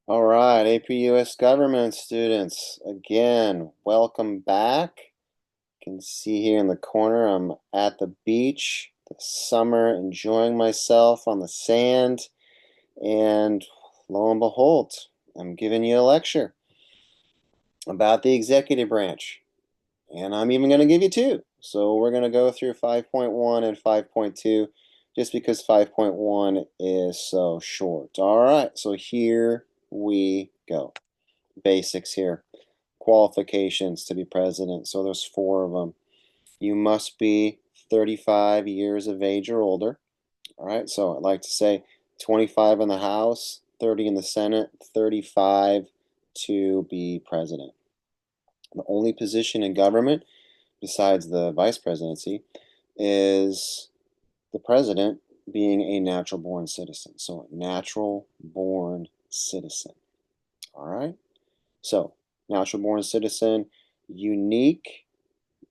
All right, APUS government students, again, welcome back. You can see here in the corner, I'm at the beach this summer, enjoying myself on the sand, and lo and behold, I'm giving you a lecture about the executive branch, and I'm even going to give you two. So we're going to go through 5.1 and 5.2 just because 5.1 is so short. All right, so here we go. Basics here. Qualifications to be president. So there's four of them. You must be 35 years of age or older. All right. So I'd like to say 25 in the House, 30 in the Senate, 35 to be president. The only position in government besides the vice presidency is the president being a natural born citizen. So a natural born citizen. All right. So, natural born citizen, unique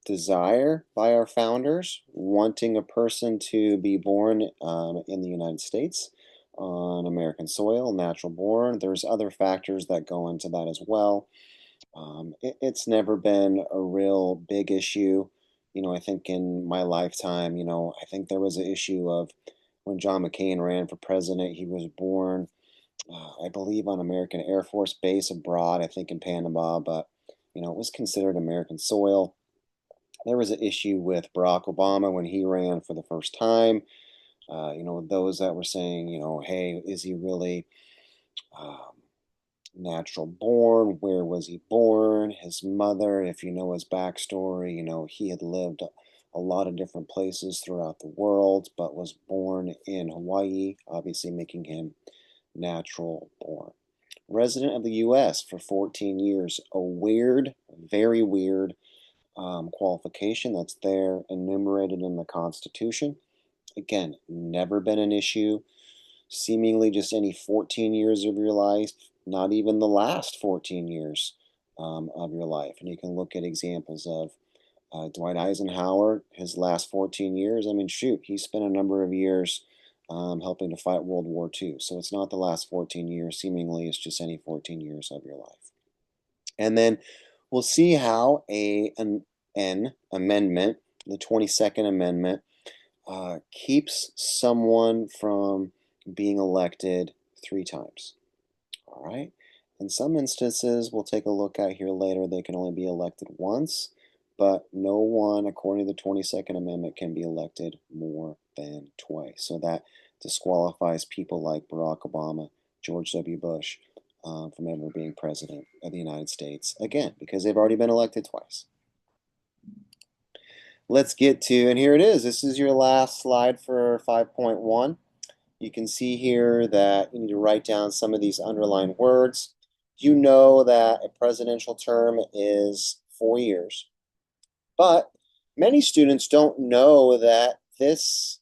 desire by our founders, wanting a person to be born in the United States on American soil, natural born. There's other factors that go into that as well. It's never been a real big issue. I think in my lifetime, I think there was an issue of when John McCain ran for president, he was born I believe on American Air Force Base abroad, I think in Panama, but it was considered American soil. There was an issue with Barack Obama when he ran for the first time. Those that were saying, hey, is he really um, natural born? Where was he born? His mother, if you know his backstory, he had lived a lot of different places throughout the world, but was born in Hawaii, obviously making him natural born. Resident of the U.S. for 14 years. A weird, very weird qualification that's there enumerated in the Constitution. Again, never been an issue. Seemingly just any 14 years of your life, not even the last 14 years of your life. And you can look at examples of Dwight Eisenhower, his last 14 years. I mean, shoot, he spent a number of years helping to fight World War II. So it's not the last 14 years. Seemingly, it's just any 14 years of your life. And then we'll see how an amendment, the 22nd Amendment, keeps someone from being elected three times. All right. In some instances, we'll take a look at here later, they can only be elected once, but no one, according to the 22nd Amendment, can be elected more than twice. So that disqualifies people like Barack Obama, George W. Bush from ever being president of the United States again, because they've already been elected twice. Let's get to, and here it is. This is your last slide for 5.1. You can see here that you need to write down some of these underlined words. You know that a presidential term is 4 years, but many students don't know that this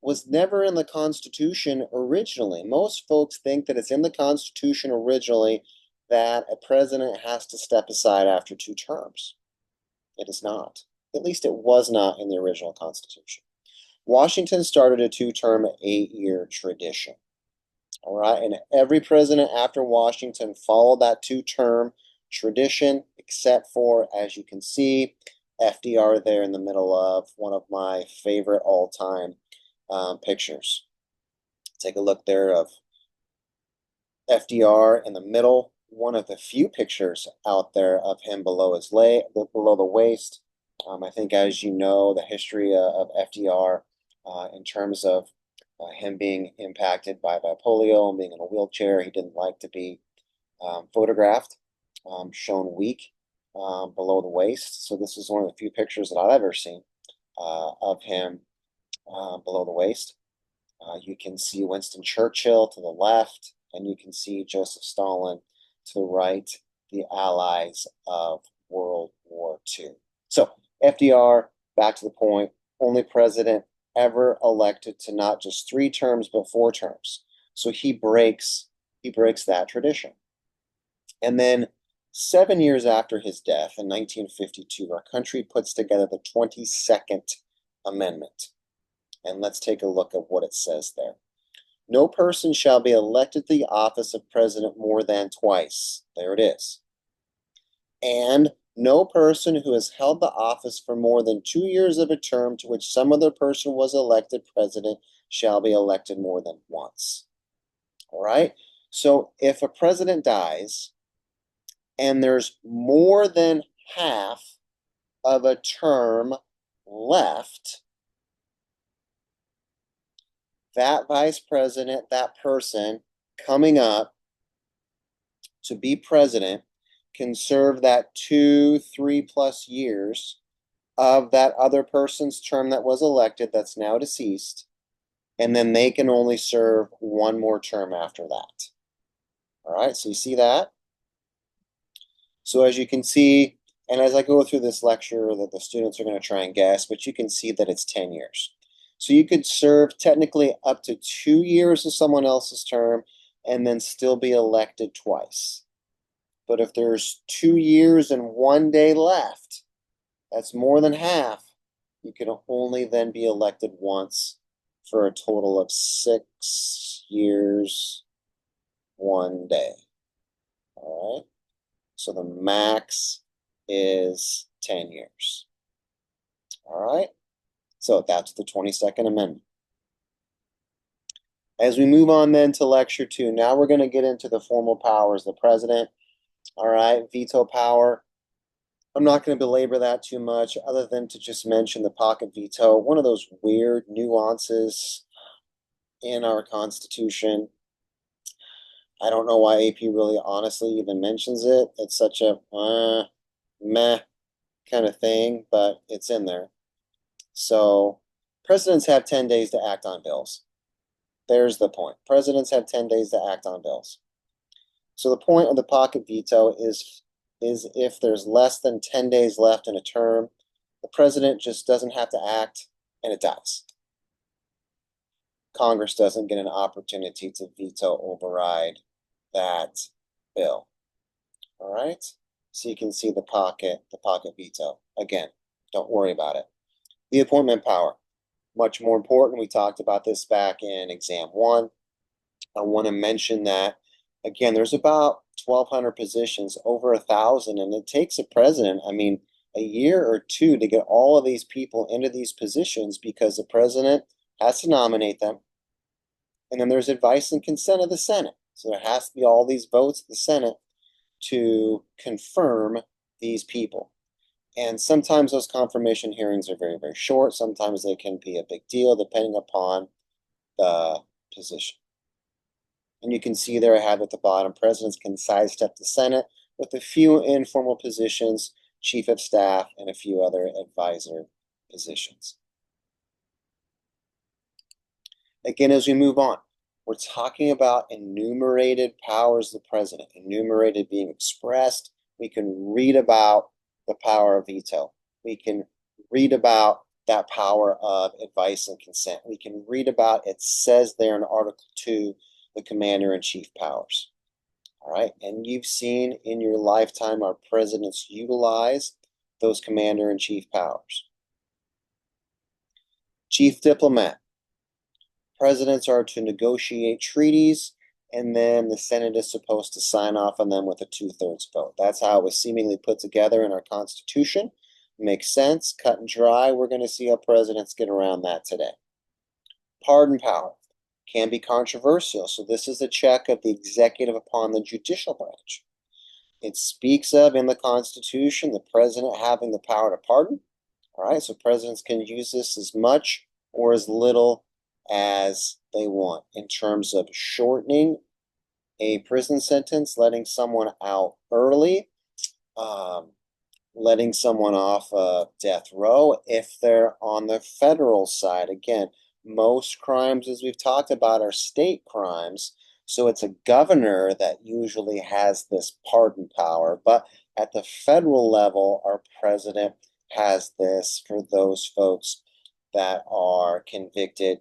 was never in the Constitution originally. Most folks think that it's in the Constitution originally that a president has to step aside after 2 terms. It is not. At least it was not in the original Constitution. Washington started a 2-term, 8-year tradition. All right, and every president after Washington followed that 2-term tradition, except for, as you can see, FDR there in the middle of one of my favorite all-time pictures. Take a look there of FDR in the middle, one of the few pictures out there of him below his below the waist. I think, as you know, the history of FDR in terms of him being impacted by polio and being in a wheelchair. He didn't like to be photographed, shown weak below the waist. So this is one of the few pictures that I've ever seen of him below the waist. You can see Winston Churchill to the left, and you can see Joseph Stalin to the right, the allies of World War II. So FDR, back to the point, only president ever elected to not just 3 terms, but 4 terms. So he breaks that tradition. And then 7 years after his death in 1952, our country puts together the 22nd Amendment. And let's take a look at what it says there. No person shall be elected to the office of president more than twice. There it is. And no person who has held the office for more than 2 years of a term to which some other person was elected president shall be elected more than once. All right? So if a president dies and there's more than half of a term left, that vice president, that person coming up to be president, can serve that 2, 3+ years of that other person's term that was elected that's now deceased, and then they can only serve one more term after that. All right, so you see that? So as you can see, and as I go through this lecture, that the students are going to try and guess, but you can see that it's 10 years. So you could serve technically up to 2 years of someone else's term and then still be elected twice. But if there's 2 years and 1 day left, that's more than half. You can only then be elected once for a total of 6 years, 1 day. All right. So the max is 10 years. All right. So that's the 22nd Amendment. As we move on then to Lecture 2, now we're going to get into the formal powers of the president. All right. Veto power. I'm not going to belabor that too much other than to just mention the pocket veto, one of those weird nuances in our Constitution. I don't know why AP really honestly even mentions it. It's such a meh kind of thing, but it's in there. So presidents have 10 days to act on bills. There's the point. Presidents have 10 days to act on bills. So the point of the pocket veto is if there's less than 10 days left in a term, the president just doesn't have to act and it dies. Congress doesn't get an opportunity to veto override that bill. All right? So you can see the pocket veto. Again, don't worry about it. The appointment power, much more important. We talked about this back in exam 1. I want to mention that, again, there's about 1,200 positions, over 1,000, and it takes a president, a year or two to get all of these people into these positions because the president has to nominate them. And then there's advice and consent of the Senate. So there has to be all these votes of the Senate to confirm these people. And sometimes those confirmation hearings are very, very short. Sometimes they can be a big deal depending upon the position. And you can see there I have at the bottom, presidents can sidestep the Senate with a few informal positions, chief of staff, and a few other advisor positions. Again, as we move on, we're talking about enumerated powers of the president, enumerated being expressed. We can read about the power of veto. We can read about that power of advice and consent. We can read about, it says there in Article 2, the commander-in-chief powers. All right, and you've seen in your lifetime our presidents utilize those commander-in-chief powers. Chief diplomat. Presidents are to negotiate treaties, and then the Senate is supposed to sign off on them with a 2/3 vote. That's how it was seemingly put together in our Constitution. Makes sense, cut and dry. We're going to see how presidents get around that today. Pardon power can be controversial. So this is a check of the executive upon the judicial branch. It speaks of, in the Constitution, the president having the power to pardon. All right, so presidents can use this as much or as little as they want in terms of shortening a prison sentence, letting someone out early, letting someone off death row if they're on the federal side. Again, most crimes, as we've talked about, are state crimes, so it's a governor that usually has this pardon power, but at the federal level, our president has this for those folks that are convicted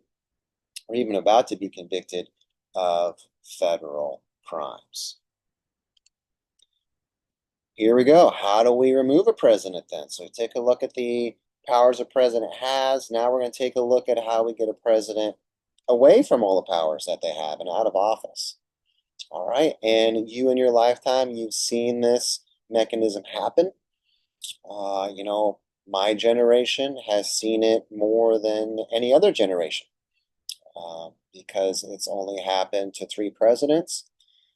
or even about to be convicted of federal crimes. Here we go. How do we remove a president then? So take a look at the powers a president has. Now we're going to take a look at how we get a president away from all the powers that they have and out of office. All right. And you in your lifetime, you've seen this mechanism happen. You know, my generation has seen it more than any other generation because it's only happened to three presidents,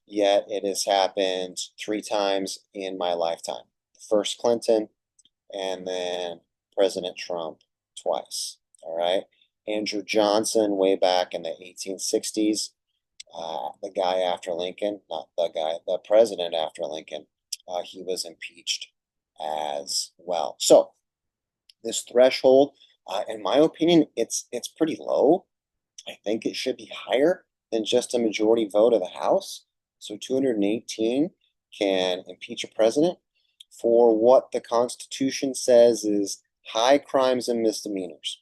yet it has happened three times in my lifetime. First Clinton, and then President Trump twice. All right. Andrew Johnson, way back in the 1860s, the guy after Lincoln, not the guy, the president after Lincoln, he was impeached as well. So this threshold, in my opinion, it's pretty low. I think it should be higher than just a majority vote of the House. So 218 can impeach a president for what the Constitution says is high crimes and misdemeanors.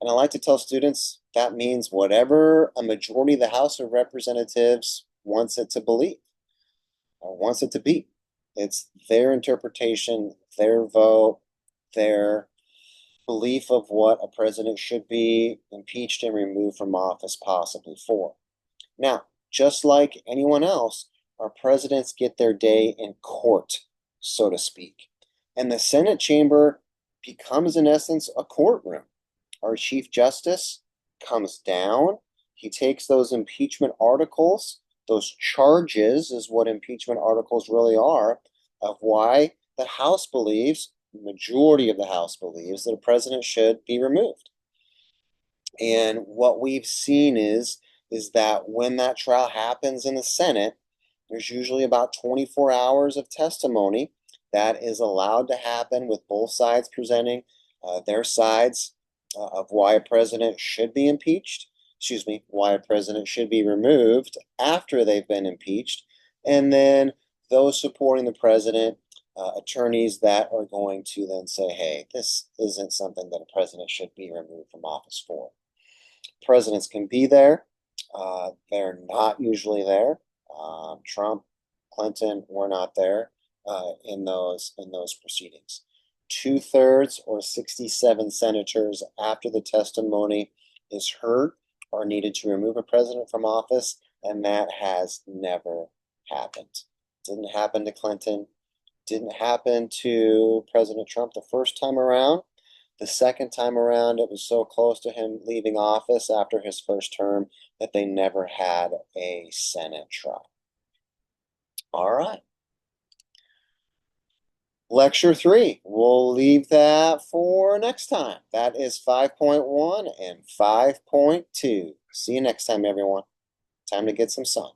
And I like to tell students that means whatever a majority of the House of Representatives wants it to believe or wants it to be. It's their interpretation, their vote, their belief of what a president should be impeached and removed from office possibly for. Now, just like anyone else, our presidents get their day in court, so to speak. And the Senate chamber becomes, in essence, a courtroom. Our Chief Justice comes down. He takes those impeachment articles, those charges is what impeachment articles really are, of why the House believes, the majority of the House believes, that a president should be removed. And what we've seen is that when that trial happens in the Senate, there's usually about 24 hours of testimony that is allowed to happen with both sides presenting their sides of why a president should be impeached, excuse me, why a president should be removed after they've been impeached, and then those supporting the president, attorneys that are going to then say, hey, this isn't something that a president should be removed from office for. Presidents can be there. They're not usually there. Trump, Clinton were not there in those proceedings. 2/3 or 67 senators after the testimony is heard are needed to remove a president from office, and that has never happened. Didn't happen to Clinton. Didn't happen to President Trump the first time around. The second time around, it was so close to him leaving office after his first term that they never had a Senate trial. All right. Lecture 3, we'll leave that for next time. That is 5.1 and 5.2. See you next time, everyone. Time to get some sun.